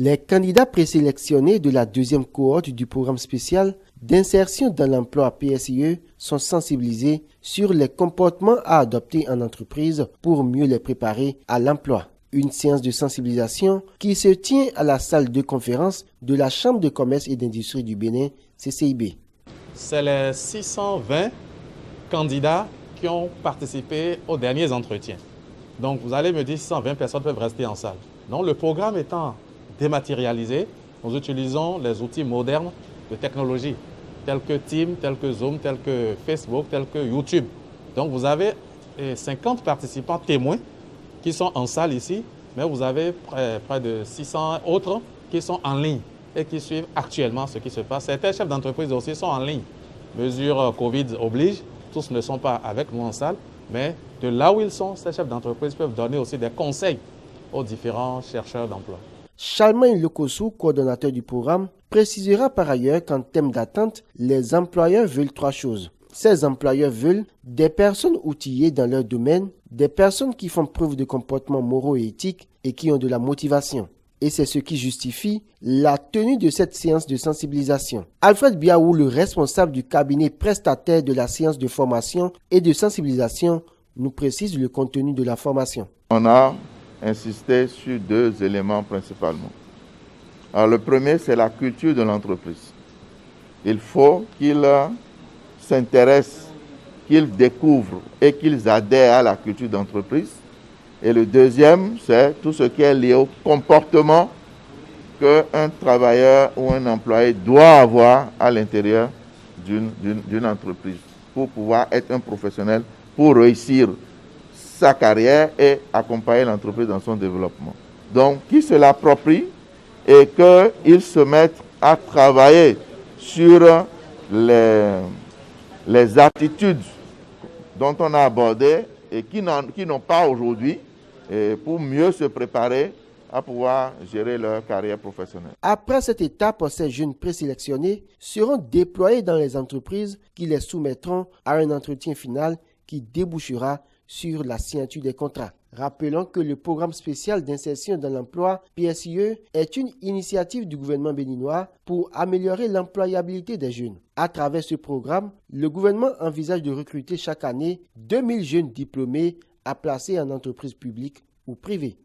Les candidats présélectionnés de la deuxième cohorte du programme spécial d'insertion dans l'emploi PSIE sont sensibilisés sur les comportements à adopter en entreprise pour mieux les préparer à l'emploi. Une séance de sensibilisation qui se tient à la salle de conférence de la Chambre de commerce et d'industrie du Bénin, CCIB. C'est les 620 candidats qui ont participé aux derniers entretiens. Donc vous allez me dire 620 personnes peuvent rester en salle. Donc le programme étant dématérialisé, nous utilisons les outils modernes de technologie, tels que Teams, tels que Zoom, tels que Facebook, tels que YouTube. Donc vous avez 50 participants témoins qui sont en salle ici, mais vous avez près de 600 autres qui sont en ligne et qui suivent actuellement ce qui se passe. Certains chefs d'entreprise aussi sont en ligne. Mesure Covid oblige, tous ne sont pas avec nous en salle, mais de là où ils sont, ces chefs d'entreprise peuvent donner aussi des conseils aux différents chercheurs d'emploi. Charlemagne Lekossou, coordonnateur du programme, précisera par ailleurs qu'en termes d'attente, les employeurs veulent trois choses. Ces employeurs veulent des personnes outillées dans leur domaine, des personnes qui font preuve de comportements moraux et éthiques et qui ont de la motivation. Et c'est ce qui justifie la tenue de cette séance de sensibilisation. Alfred Biaou, le responsable du cabinet prestataire de la séance de formation et de sensibilisation, nous précise le contenu de la formation. On a insisté sur deux éléments principalement. Alors, le premier, c'est la culture de l'entreprise. Il faut qu'ils s'intéressent, qu'ils découvrent et qu'ils adhèrent à la culture d'entreprise. Et le deuxième, c'est tout ce qui est lié au comportement qu'un travailleur ou un employé doit avoir à l'intérieur d'une entreprise pour pouvoir être un professionnel, pour réussir sa carrière et accompagner l'entreprise dans son développement. Donc, qu'ils se l'approprient et qu'ils se mettent à travailler sur les attitudes dont on a abordé et qui n'ont pas aujourd'hui, pour mieux se préparer à pouvoir gérer leur carrière professionnelle. Après cette étape, ces jeunes présélectionnés seront déployés dans les entreprises qui les soumettront à un entretien final qui débouchera sur la signature des contrats. Rappelons que le programme spécial d'insertion dans l'emploi PSIE est une initiative du gouvernement béninois pour améliorer l'employabilité des jeunes. À travers ce programme, le gouvernement envisage de recruter chaque année 2000 jeunes diplômés à placer en entreprise publique ou privée.